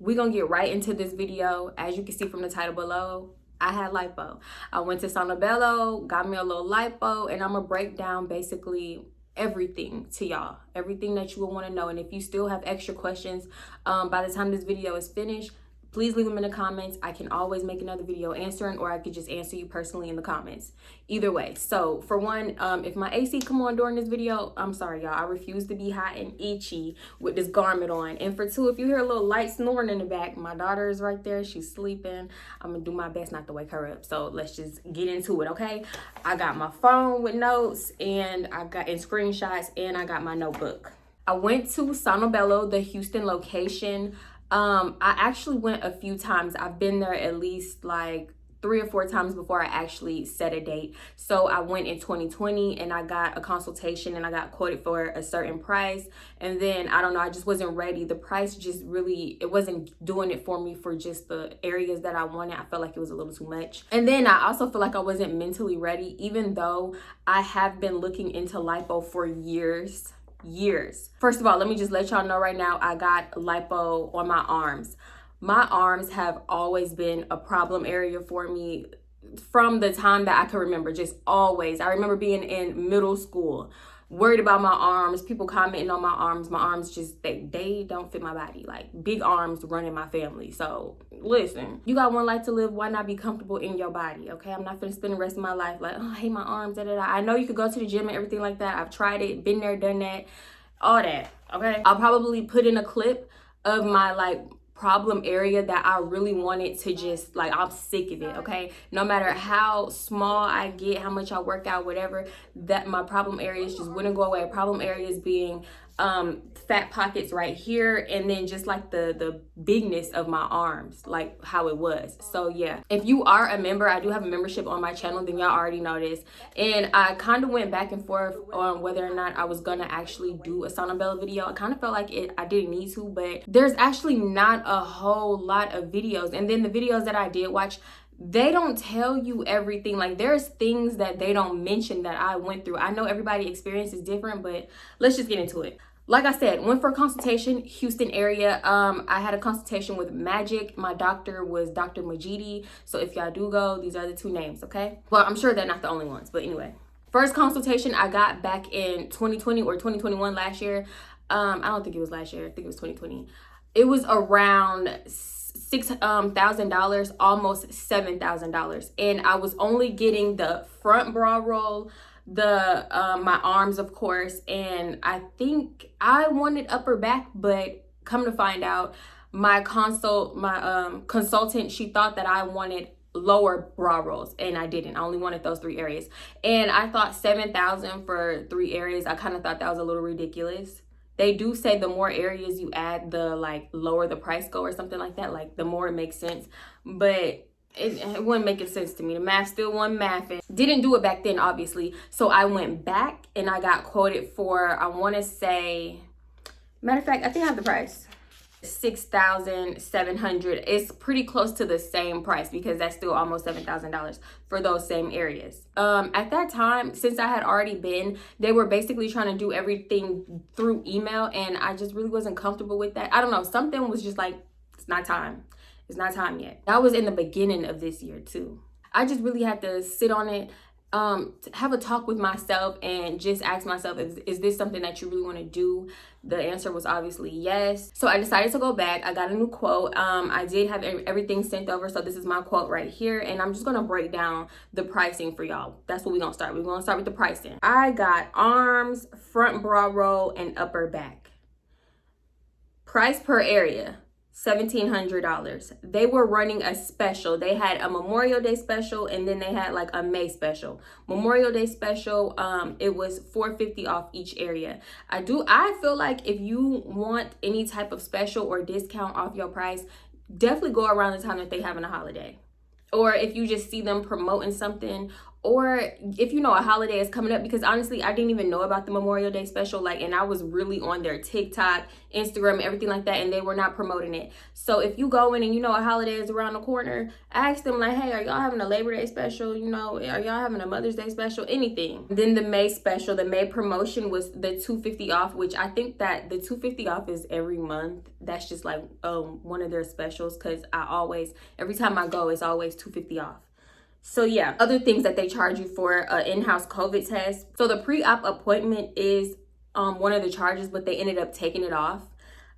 we're gonna get right into this video. As you can see from the title below, I had lipo. I went to Sono Bello, got me a little lipo, and I'm gonna break down basically everything to y'all, everything that you will want to know. And if you still have extra questions by the time this video is finished, please leave them in the comments. I can always make another video answering, or I could just answer you personally in the comments. Either way. So for one, if my AC come on during this video, I'm sorry, y'all. I refuse to be hot and itchy with this garment on. And for two, if you hear a little light snoring in the back, my daughter is right there. She's sleeping. I'm gonna do my best not to wake her up. So let's just get into it, okay? I got my phone with notes, and I got in screenshots, and I got my notebook. I went to Sono Bello, the Houston location. I actually went a few times. I've been there at least like 3 or 4 times before I actually set a date. So I went in 2020 and I got a consultation and I got quoted for a certain price. And then, I don't know, I just wasn't ready. The price just really, it wasn't doing it for me for just the areas that I wanted. I felt like it was a little too much. And then I also feel like I wasn't mentally ready, even though I have been looking into lipo for years. First of all, let me just let y'all know right now, I got lipo on my arms. My arms have always been a problem area for me from the time that I can remember, just always. I remember being in middle school, worried about my arms, people commenting on my arms just, they don't fit my body. Like, big arms running my family. So listen, you got one life to live, why not be comfortable in your body? Okay, I'm not gonna spend the rest of my life like, oh, I hate my arms, da da da. I know you could go to the gym and everything like that. I've tried it, been there, done that, all that. Okay, I'll probably put in a clip of my like problem area that I really wanted to just, like, I'm sick of it. Okay, no matter how small I get, how much I work out, whatever, that my problem areas just wouldn't go away. Problem areas being fat pockets right here, and then just like the bigness of my arms, like how it was. So yeah, if you are a member, I do have a membership on my channel, then y'all already know this. And I kind of went back and forth on whether or not I was gonna actually do a Sono Bello video. I kind of felt like I didn't need to, but there's actually not a whole lot of videos. And then the videos that I did watch, they don't tell you everything. Like, there's things that they don't mention that I went through. I know everybody's experience is different, but let's just get into it. Like I said, went for a consultation, Houston area. I had a consultation with Magic. My doctor was Dr. Majidi. So if y'all do go, these are the 2 names, okay? Well, I'm sure they're not the only ones, but anyway. First consultation I got back in 2020 or 2021 last year. I don't think it was last year. I think it was 2020. It was around $6,000, almost $7,000. And I was only getting the front bra roll, the my arms, of course, and I think I wanted upper back, but come to find out, my consultant, she thought that I wanted lower bra rolls, and I didn't. I only wanted those 3 areas, and I thought $7,000 for 3 areas, I kind of thought that was a little ridiculous. They do say the more areas you add, the like lower the price go or something like that, like the more it makes sense, but it wasn't making sense to me. The math still wasn't mathing. Didn't do it back then, obviously. So I went back and I got quoted for, I want to say, matter of fact, I think I have the price, $6,700. It's pretty close to the same price because that's still almost $7,000 for those same areas. At that time, since I had already been, they were basically trying to do everything through email, and I just really wasn't comfortable with that. I don't know, something was just like, it's not time. It's not time yet. That was in the beginning of this year too. I just really had to sit on it, have a talk with myself, and just ask myself, is this something that you really want to do? The answer was obviously yes. So I decided to go back. I got a new quote. I did have everything sent over. So this is my quote right here. And I'm just going to break down the pricing for y'all. That's what we're going to start. We're going to start with the pricing. I got arms, front bra roll, and upper back. Price per area, $1,700. They were running a special. They had a Memorial Day special, and then they had like a May special. Memorial Day special, it was $450 off each area. I feel like if you want any type of special or discount off your price, definitely go around the time that they having a holiday. Or if you just see them promoting something, or if you know a holiday is coming up, because honestly I didn't even know about the Memorial Day special, like, and I was really on their TikTok, Instagram, everything like that, and they were not promoting it. So if you go in and you know a holiday is around the corner, ask them like, hey, are y'all having a Labor Day special? You know, are y'all having a Mother's Day special? Anything. Then the May special, the May promotion was the $250 off, which I think that the $250 off is every month. That's just like one of their specials, because I always, every time I go, it's always $250 off. So yeah, other things that they charge you for an in-house COVID test. So the pre-op appointment is one of the charges, but they ended up taking it off.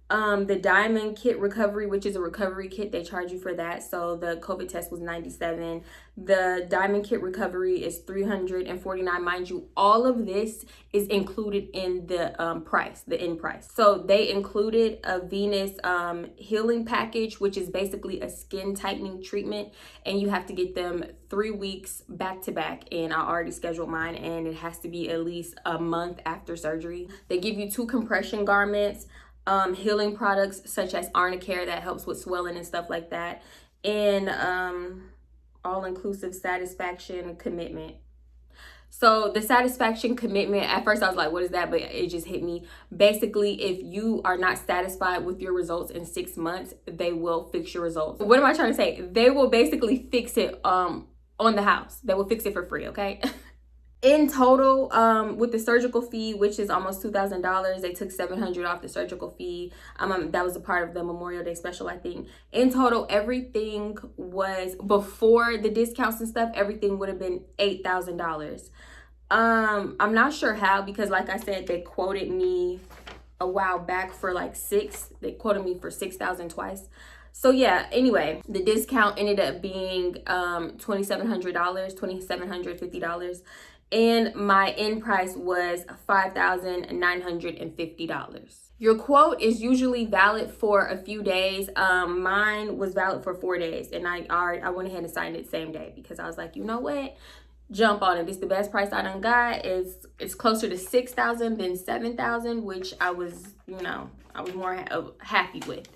The diamond kit recovery, which is a recovery kit, they charge you for that. So the COVID test was $97. The diamond kit recovery is $349. Mind you, all of this is included in the price, the end price. So they included a Venus healing package, which is basically a skin tightening treatment, and you have to get them 3 weeks back to back. And I already scheduled mine, and it has to be at least a month after surgery. They give you 2 compression garments, healing products such as Arnicare that helps with swelling and stuff like that, and all-inclusive satisfaction commitment. So the satisfaction commitment, at first I was like, what is that? But it just hit me. Basically, if you are not satisfied with your results in 6 months, they will fix your results. What am I trying to say? They will basically fix it on the house. They will fix it for free, okay? In total, with the surgical fee, which is almost $2,000, they took $700 off the surgical fee. That was a part of the Memorial Day special, I think. In total, everything was, before the discounts and stuff, everything would have been $8,000. I'm not sure how, because like I said, they quoted me a while back for like 6. They quoted me for $6,000 twice. So yeah, anyway, the discount ended up being $2,750, and my end price was $5,950. Your quote is usually valid for a few days. Mine was valid for 4 days, and I went ahead and signed it same day, because I was like, you know what? Jump on it. This is the best price I done got. It's closer to $6,000 than $7,000, which I was, I was more happy with.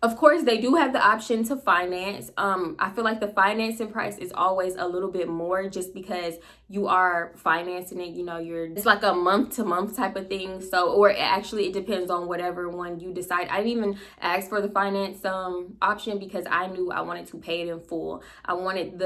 Of course, they do have the option to finance. I feel like the financing price is always a little bit more, just because you are financing it. It's like a month-to-month type of thing. So, or it depends on whatever one you decide. I didn't even ask for the finance option, because I knew I wanted to pay it in full. I wanted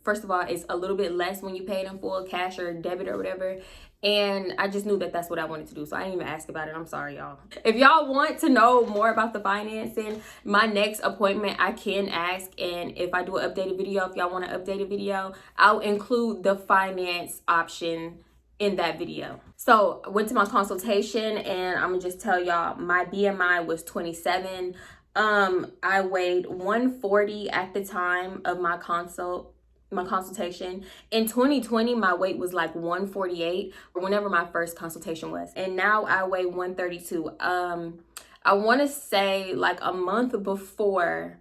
first of all, it's a little bit less when you pay it in full, cash or debit or whatever. And I just knew that that's what I wanted to do. So I didn't even ask about it. I'm sorry, y'all. If y'all want to know more about the financing, my next appointment, I can ask. And if I do an updated video, if y'all want an updated video, I'll include the finance option in that video. So I went to my consultation, and I'm gonna just tell y'all, my BMI was 27. I weighed 140 at the time of my consultation. In 2020, my weight was like 148, or whenever my first consultation was, and now I weigh 132. I want to say like a month before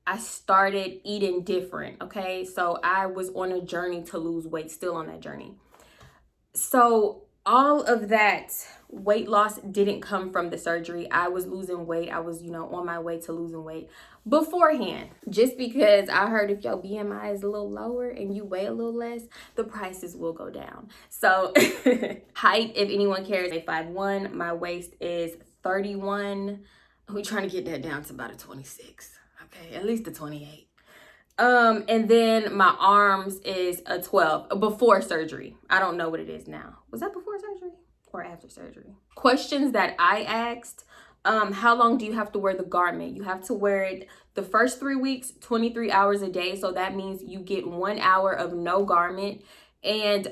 I started eating different. Okay, so I was on a journey to lose weight, still on that journey. So all of that weight loss didn't come from the surgery. I was losing weight. I was, on my way to losing weight beforehand. Just because I heard if your BMI is a little lower and you weigh a little less, the prices will go down. So height, if anyone cares, 5'1". My waist is 31. We're trying to get that down to about a 26. Okay, at least a 28. And then my arms is a 12 before surgery. I don't know what it is now. Was that before surgery or after surgery? Questions that I asked: how long do you have to wear the garment? You have to wear it the first 3 weeks, 23 hours a day. So that means you get 1 hour of no garment. And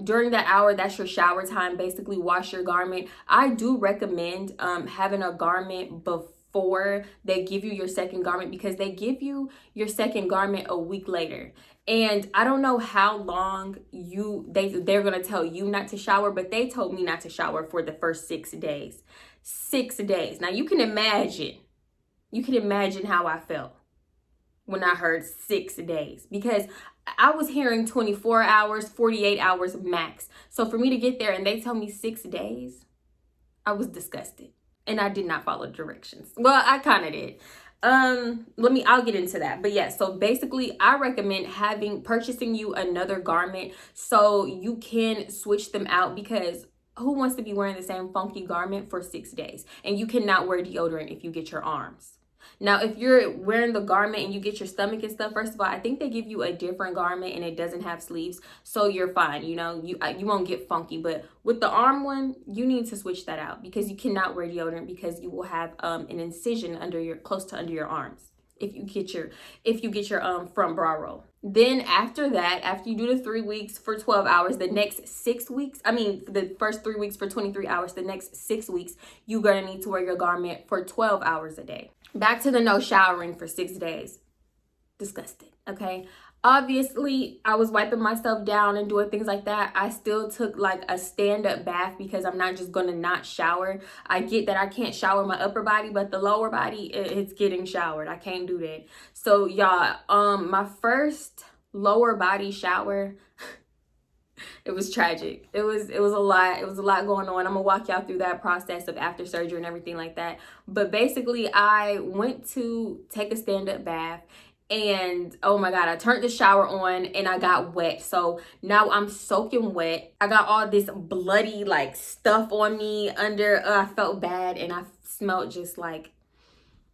during that hour, that's your shower time. Basically, wash your garment. I do recommend having a garment before they give you your second garment, because they give you your second garment a week later. And I don't know how long they're going to tell you not to shower, but they told me not to shower for the first 6 days. 6 days. Now you can imagine how I felt when I heard 6 days, because I was hearing 24 hours, 48 hours max. So for me to get there and they tell me 6 days, I was disgusted. And I did not follow directions. Well, I kind of did. I'll get into that. But yeah, so basically I recommend purchasing you another garment so you can switch them out, because who wants to be wearing the same funky garment for 6 days? And you cannot wear deodorant if you get your arms. Now, if you're wearing the garment and you get your stomach and stuff, first of all, I think they give you a different garment and it doesn't have sleeves, so you're fine. You know, you won't get funky. But with the arm one, you need to switch that out, because you cannot wear deodorant, because you will have an incision close to under your arms if you get your front bra roll. Then after that, after you do the 3 weeks for 12 hours, the next 6 weeks, the first 3 weeks for 23 hours, the next 6 weeks, you're gonna need to wear your garment for 12 hours a day. Back to the no showering for 6 days. Disgusting, okay? Obviously, I was wiping myself down and doing things like that. I still took like a stand-up bath, because I'm not just gonna not shower. I get that I can't shower my upper body, but the lower body, it's getting showered. I can't do that. So y'all, my first lower body shower, it was tragic. It was a lot. It was a lot going on. I'm gonna walk y'all through that process of after surgery and everything like that. But basically, I went to take a stand-up bath, and oh my God, I turned the shower on and I got wet. So now I'm soaking wet. I got all this bloody like stuff on me under. I felt bad, and I smelled just like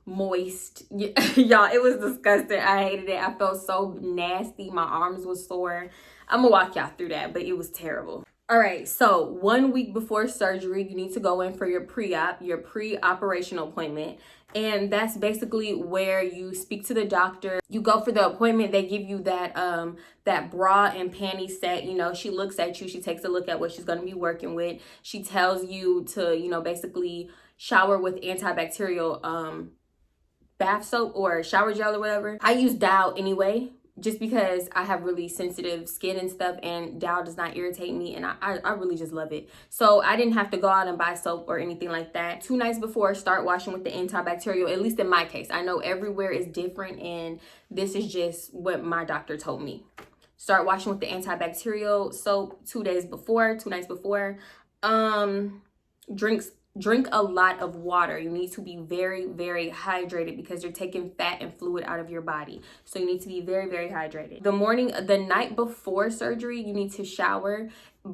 moist. Y'all, it was disgusting. I hated it. I felt so nasty. My arms was sore. I'm gonna walk y'all through that, but it was terrible. All right, so 1 week before surgery, you need to go in for your pre-operational appointment. And that's basically where you speak to the doctor. You go for the appointment. They give you that that bra and panty set. You know, she looks at you. She takes a look at what she's going to be working with. She tells you to, you know, basically shower with antibacterial bath soap or shower gel or whatever. I use Dow anyway, just because I have really sensitive skin and stuff, and Dow does not irritate me, and I really just love it. So I didn't have to go out and buy soap or anything like that. 2 nights before, start washing with the antibacterial, at least in my case. I know everywhere is different, and this is just what my doctor told me. Start washing with the antibacterial soap 2 nights before. Drink a lot of water. You need to be very, very hydrated, because you're taking fat and fluid out of your body. So you need to be very, very hydrated. The night before surgery, you need to shower.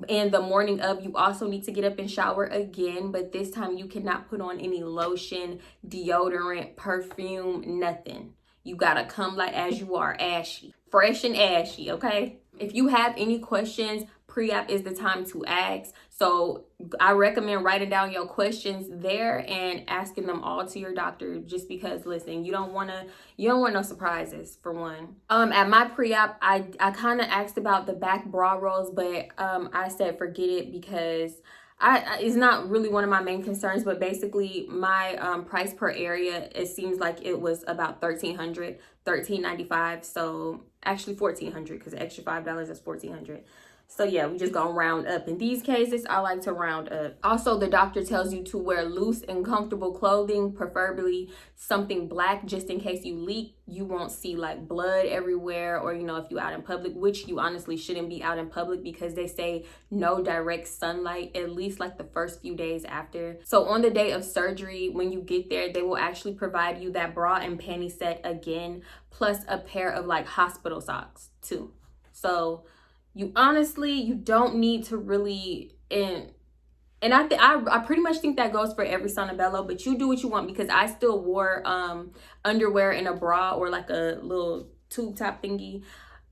And the morning of, you also need to get up and shower again. But this time you cannot put on any lotion, deodorant, perfume, nothing. You gotta come like as you are, ashy, fresh and ashy, okay? If you have any questions, pre-op is the time to ask. So I recommend writing down your questions there and asking them all to your doctor, just because, listen, you don't want no surprises, for one. At my pre-op, I kind of asked about the back bra rolls, but I said forget it, because it's not really one of my main concerns. But basically my price per area, it seems like it was about $1,395. So actually $1,400, because the extra $5 is $1,400. So yeah, we just gonna round up. In these cases, I like to round up. Also, the doctor tells you to wear loose and comfortable clothing, preferably something black, just in case you leak. You won't see like blood everywhere, or, you know, if you out in public, which you honestly shouldn't be out in public, because they say no direct sunlight, at least like the first few days after. So on the day of surgery, when you get there, they will actually provide you that bra and panty set again, plus a pair of like hospital socks too. So you don't need to really, and I pretty much think that goes for every Sono Bello, but you do what you want, because I still wore underwear and a bra, or like a little tube top thingy.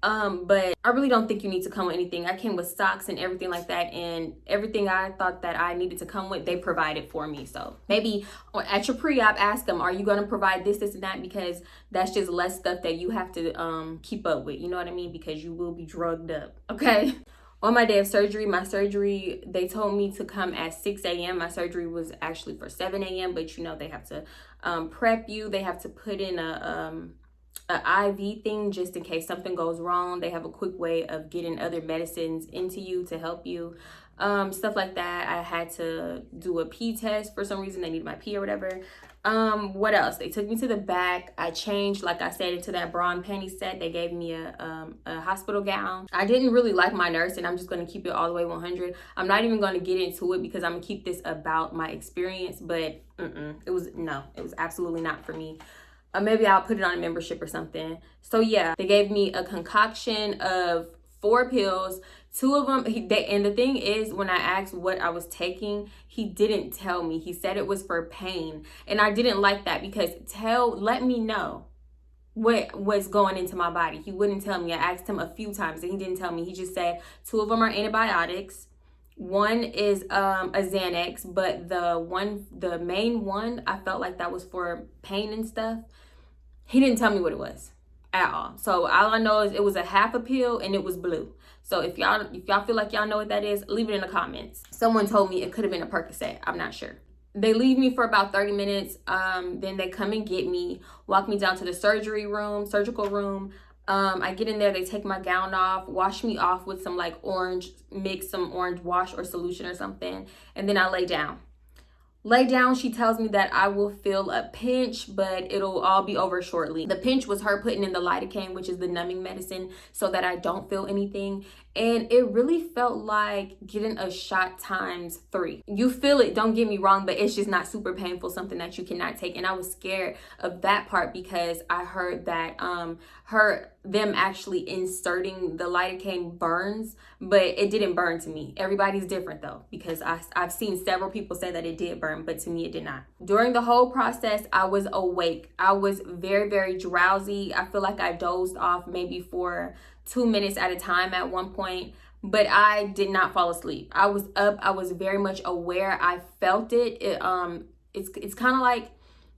But I really don't think you need to come with anything. I came with socks and everything like that, and everything I thought that I needed to come with, they provided for me. So maybe at your pre-op, ask them, are you going to provide this and that? Because that's just less stuff that you have to keep up with. You know what I mean? Because you will be drugged up. Okay. On my day of surgery, they told me to come at 6 a.m. My surgery was actually for 7 a.m. But, you know, they have to prep you. They have to put in a IV thing, just in case something goes wrong. They have a quick way of getting other medicines into you to help you. Stuff like that. I had to do a pee test for some reason. They needed my pee or whatever. What else? They took me to the back. I changed, like I said, into that bra and panty set. They gave me a hospital gown. I didn't really like my nurse, and I'm just going to keep it all the way 100. I'm not even going to get into it, because I'm going to keep this about my experience, but it was absolutely not for me. maybe I'll put it on a membership or something. So yeah, they gave me a concoction of 4 pills. 2 of them, and the thing is, when I asked what I was taking, he didn't tell me. He said it was for pain. And I didn't like that, because let me know what was going into my body. He wouldn't tell me. I asked him a few times and he didn't tell me. He just said 2 of them are antibiotics. 1 is a Xanax, but the main one, I felt like that was for pain and stuff. He didn't tell me what it was at all. So all I know is it was a half a pill and it was blue. So if y'all feel like y'all know what that is, leave it in the comments. Someone told me it could have been a Percocet. I'm not sure. They leave me for about 30 minutes. Then they come and get me, walk me down to the surgical room. I get in there, they take my gown off, wash me off with some like mix some orange wash or solution or something. And then I lay down. She tells me that I will feel a pinch, but it'll all be over shortly. The pinch was her putting in the lidocaine, which is the numbing medicine, so that I don't feel anything. And it really felt like getting a shot times 3. You feel it, don't get me wrong, but it's just not super painful, something that you cannot take. And I was scared of that part, because I heard that them actually inserting the lidocaine burns, but it didn't burn to me. Everybody's different though, because I've seen several people say that it did burn, but to me it did not. During the whole process, I was awake. I was very, very drowsy. I feel like I dozed off maybe for 2 minutes at a time at one point, but I did not fall asleep. I was up. I was very much aware. I felt it. It's kind of like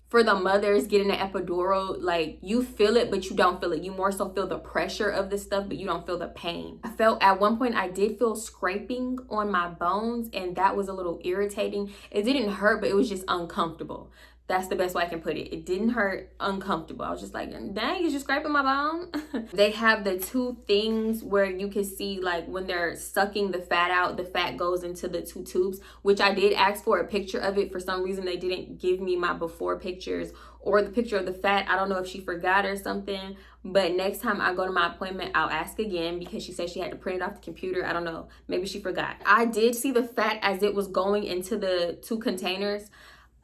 for the mothers getting an epidural, like you feel it, but you don't feel it. You more so feel the pressure of the stuff, but you don't feel the pain. I felt at one point I did feel scraping on my bones, and that was a little irritating. It didn't hurt, but it was just uncomfortable. That's the best way I can put it. It didn't hurt, uncomfortable. I was just like, dang, is you scraping my bone? They have the 2 things where you can see, like when they're sucking the fat out, the fat goes into the 2 tubes, which I did ask for a picture of it. For some reason, they didn't give me my before pictures or the picture of the fat. I don't know if she forgot or something, but next time I go to my appointment, I'll ask again, because she said she had to print it off the computer. I don't know, maybe she forgot. I did see the fat as it was going into the 2 containers.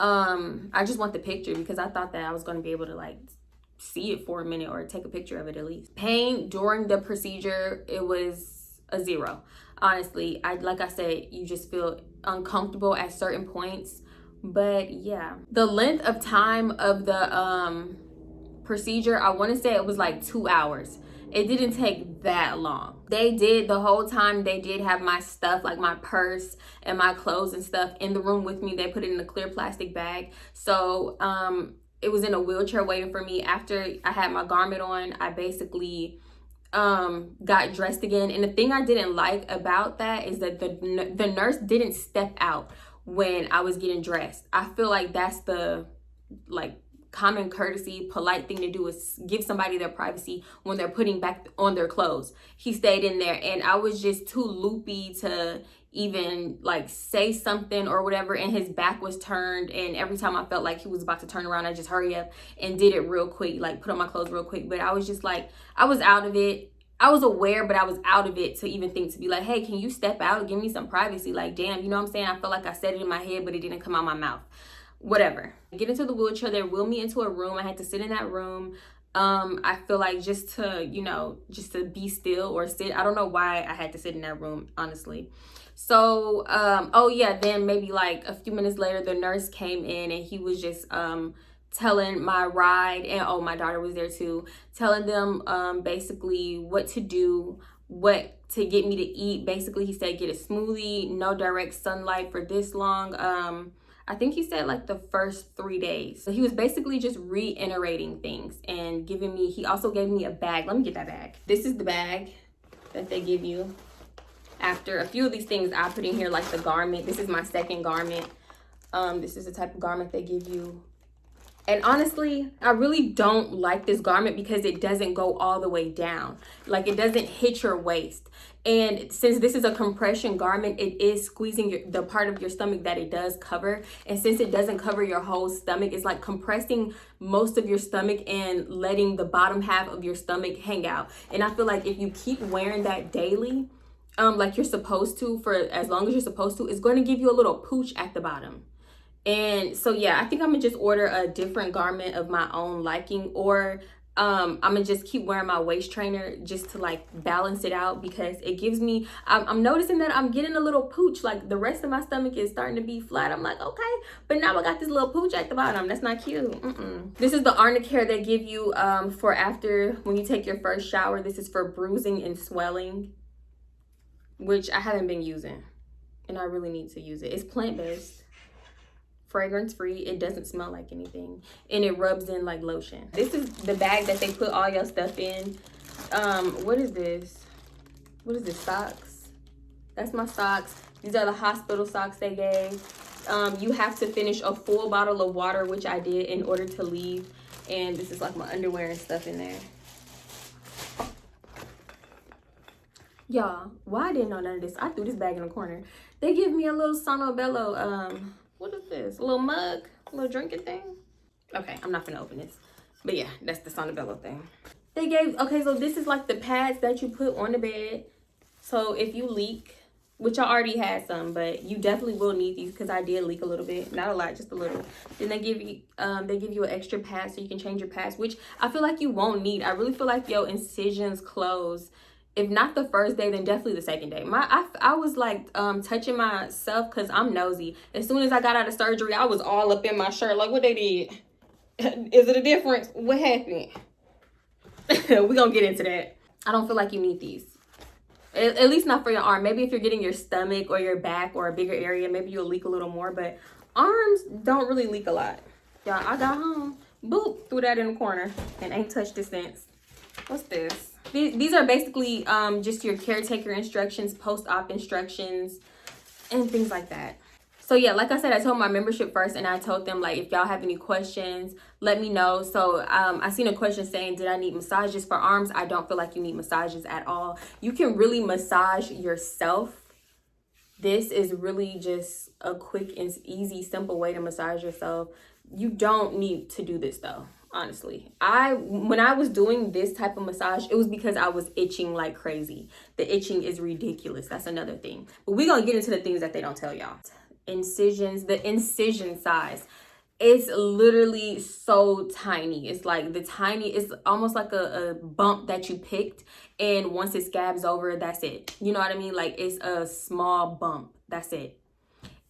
I just want the picture, because I thought that I was going to be able to like see it for a minute or take a picture of it at least. Pain during the procedure, it was a 0. Honestly, like I said, you just feel uncomfortable at certain points. But yeah, the length of time of the procedure, I want to say it was like 2 hours. It didn't take that long. They did the whole time. They did have my stuff, like my purse and my clothes and stuff, in the room with me. They put it in a clear plastic bag. So it was in a wheelchair waiting for me. After I had my garment on, I basically got dressed again. And the thing I didn't like about that is that the nurse didn't step out when I was getting dressed. I feel like that's the common courtesy, polite thing to do, is give somebody their privacy when they're putting back on their clothes. He stayed in there, and I was just too loopy to even like say something or whatever, and his back was turned, and every time I felt like he was about to turn around, I just hurry up and did it real quick, like put on my clothes real quick. But I was just like, I was out of it. I was aware, but I was out of it to even think to be like, hey, can you step out and give me some privacy? Like, damn, you know what I'm saying? I felt like I said it in my head, but it didn't come out my mouth. Whatever. Get into the wheelchair, they wheeled me into a room. I had to sit in that room. I feel like just to be still or sit. I don't know why I had to sit in that room, honestly. So, oh yeah, then maybe like a few minutes later, the nurse came in, and he was just telling my ride, and oh, my daughter was there too, telling them basically what to do, what to get me to eat. Basically, he said get a smoothie, no direct sunlight for this long. I think he said like the first 3 days. So he was basically just reiterating things and he also gave me a bag. Let me get that bag. This is the bag that they give you. After a few of these things I put in here, like the garment. This is my second garment. This is the type of garment they give you. And honestly, I really don't like this garment because it doesn't go all the way down. Like, it doesn't hit your waist. And since this is a compression garment, it is squeezing the part of your stomach that it does cover. And since it doesn't cover your whole stomach, it's like compressing most of your stomach and letting the bottom half of your stomach hang out. And I feel like if you keep wearing that daily, like you're supposed to, for as long as you're supposed to, it's going to give you a little pooch at the bottom. And so yeah, I think I'm gonna just order a different garment of my own liking, or I'm gonna just keep wearing my waist trainer just to like balance it out, because it gives me, I'm noticing that I'm getting a little pooch. Like the rest of my stomach is starting to be flat. I'm like, okay, but now I got this little pooch at the bottom. That's not cute. This is the Arnicare they give you for after when you take your first shower. This is for bruising and swelling, which I haven't been using and I really need to use it. It's plant-based, fragrance free, it doesn't smell like anything, and it rubs in like lotion. This is the bag that they put all your stuff in. What is this? What is this? Socks. That's my socks. These are the hospital socks they gave. You have to finish a full bottle of water, which I did, in order to leave. And this is like my underwear and stuff in there. Y'all, why I didn't know none of this? I threw this bag in the corner. They give me a little Sono Bello, what is this? A little mug, a little drinking thing. Okay, I'm not gonna open this. But yeah, that's the Sono Bello thing. They gave, okay, so this is like the pads that you put on the bed. So if you leak, which I already had some, but you definitely will need these, because I did leak a little bit. Not a lot, just a little. Then they give you an extra pad so you can change your pads, which I feel like you won't need. I really feel like your incisions close, if not the first day, then definitely the second day. I was like touching myself because I'm nosy. As soon as I got out of surgery, I was all up in my shirt. Like, what they did? Is it a difference? What happened? We're going to get into that. I don't feel like you need these. At least not for your arm. Maybe if you're getting your stomach or your back or a bigger area, maybe you'll leak a little more. But arms don't really leak a lot. Y'all, I got home. Boop. Threw that in the corner and ain't touched it since. What's this? These are basically just your caretaker instructions, post-op instructions, and things like that. So yeah, like I said, I told my membership first, and I told them, like, if y'all have any questions, let me know. So I seen a question saying, did I need massages for arms? I don't feel like you need massages at all. You can really massage yourself. This is really just a quick and easy, simple way to massage yourself. You don't need to do this though. Honestly, when I was doing this type of massage, it was because I was itching like crazy. The itching is ridiculous. That's another thing. But we're gonna get into the things that they don't tell y'all. Incisions, the incision size, it's literally so tiny. It's like it's almost like a bump that you picked, and once it scabs over, that's it. You know what I mean? Like, it's a small bump. That's it.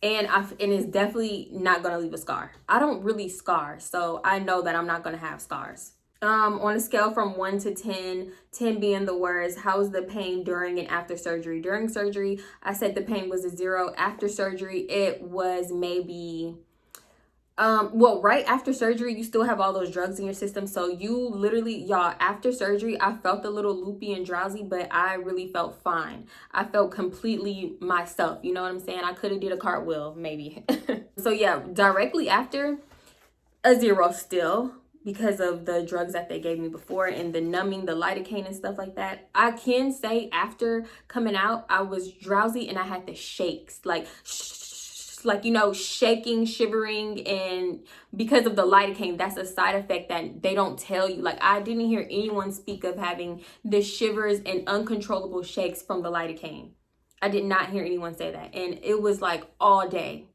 And it's definitely not gonna leave a scar. I don't really scar, so I know that I'm not gonna have scars. On a scale from 1 to 10, 10 being the worst, how's the pain during and after surgery? During surgery, I said the pain was a 0. After surgery, it was maybe well, right after surgery, you still have all those drugs in your system. So you literally, y'all, after surgery, I felt a little loopy and drowsy, but I really felt fine. I felt completely myself. You know what I'm saying? I could have did a cartwheel, maybe. So yeah, directly after, a 0 still, because of the drugs that they gave me before and the numbing, the lidocaine and stuff like that. I can say after coming out, I was drowsy and I had the shakes, like, you know, shaking, shivering, and because of the lidocaine, that's a side effect that they don't tell you. Like, I didn't hear anyone speak of having the shivers and uncontrollable shakes from the lidocaine. I did not hear anyone say that, and it was like all day.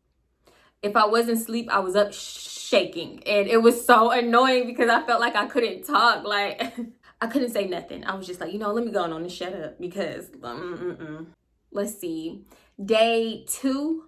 If I wasn't asleep, I was up shaking, and it was so annoying because I felt like I couldn't talk. Like, I couldn't say nothing. I was just like, you know, let me go on and shut up, because let's see, day 2,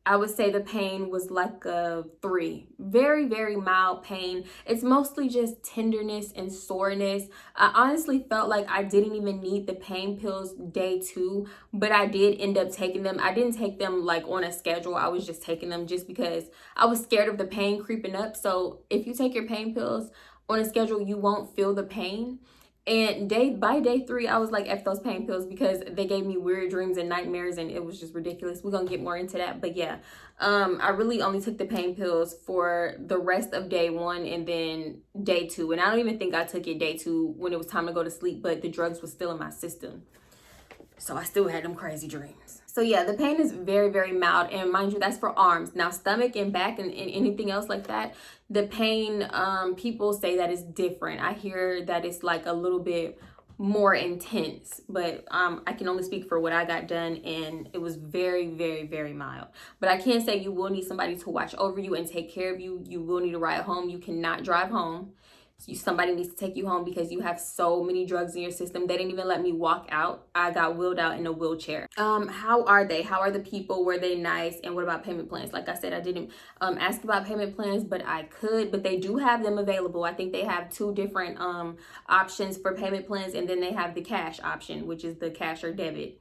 I would say the pain was like a 3. Very, very mild pain. It's mostly just tenderness and soreness. I honestly felt like I didn't even need the pain pills day 2, but I did end up taking them. I didn't take them like on a schedule. I was just taking them just because I was scared of the pain creeping up. So if you take your pain pills on a schedule, you won't feel the pain. And by day 3, I was like, F those pain pills, because they gave me weird dreams and nightmares, and it was just ridiculous. We're gonna get more into that. But yeah, I really only took the pain pills for the rest of day 1 and then day 2. And I don't even think I took it day 2 when it was time to go to sleep, but the drugs were still in my system. So I still had them crazy dreams. So yeah, the pain is very, very mild. And mind you, that's for arms. Now, stomach and back and anything else like that, the pain, people say that it's different. I hear that it's like a little bit more intense, but I can only speak for what I got done, and it was very, very, very mild. But I can say you will need somebody to watch over you and take care of you. You will need a ride home. You cannot drive home. Somebody needs to take you home because you have so many drugs in your system. They didn't even let me walk out. I got wheeled out in a wheelchair. How are they? How are the people? Were they nice? And what about payment plans? Like I said, I didn't ask about payment plans, but I could. But they do have them available. I think they have 2 different options for payment plans, and then they have the cash option, which is the cash or debit.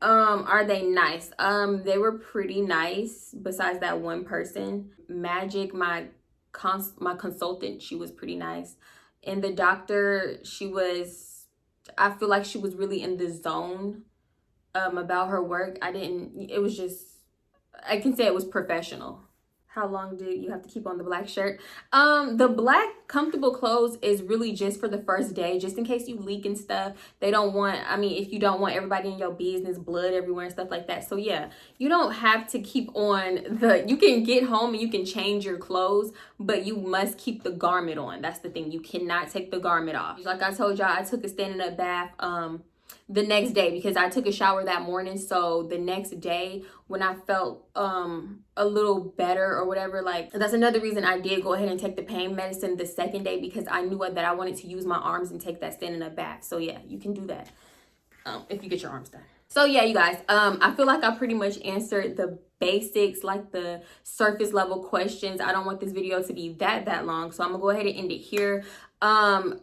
Are they nice? They were pretty nice. Besides that one person, Magic, my consultant, she was pretty nice. And the doctor, I feel like she was really in the zone about her work. It was just, I can say it was professional. How long do you have to keep on the black shirt? The black comfortable clothes is really just for the first day, just in case you leak and stuff. They don't want, if you don't want everybody in your business, blood everywhere and stuff like that. So yeah, you don't have to keep on you can get home and you can change your clothes, but you must keep the garment on. That's the thing. You cannot take the garment off. Like I told y'all, I took a standing up bath the next day because I took a shower that morning. So the next day when I felt a little better or whatever, like that's another reason I did go ahead and take the pain medicine the second day, because I knew that I wanted to use my arms and take that standing up bath. So yeah, you can do that if you get your arms done. So yeah, you guys, I feel like I pretty much answered the basics, like the surface level questions. I don't want this video to be that long, so I'm gonna go ahead and end it here.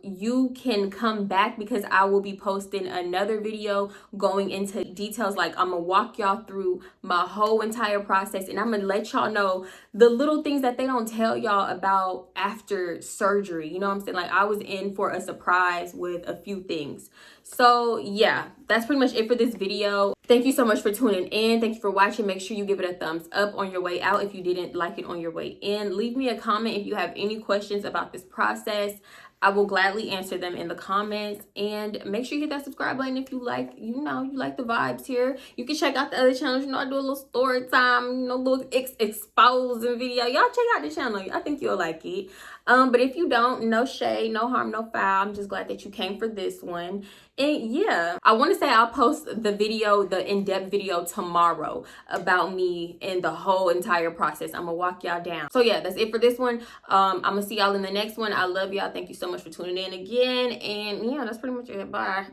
You can come back because I will be posting another video going into details. Like I'm gonna walk y'all through my whole entire process, and I'm gonna let y'all know the little things that they don't tell y'all about after surgery. You know what I'm saying? Like I was in for a surprise with a few things. So yeah, that's pretty much it for this video. Thank you so much for tuning in. Thank you for watching. Make sure you give it a thumbs up on your way out if you didn't like it on your way in. Leave me a comment if you have any questions about this process. I will gladly answer them in the comments, and make sure you hit that subscribe button if you like, you like the vibes here. You can check out the other channels. I do a little story time, little exposing video. Y'all check out the channel. I think you'll like it. But if you don't, no shade, no harm, no foul. I'm just glad that you came for this one. And yeah, I want to say I'll post the in-depth video tomorrow about me and the whole entire process. I'm gonna walk y'all down. So yeah, that's it for this one. I'm gonna see y'all in the next one. I love y'all. Thank you so much for tuning in again. And yeah, that's pretty much it. Bye.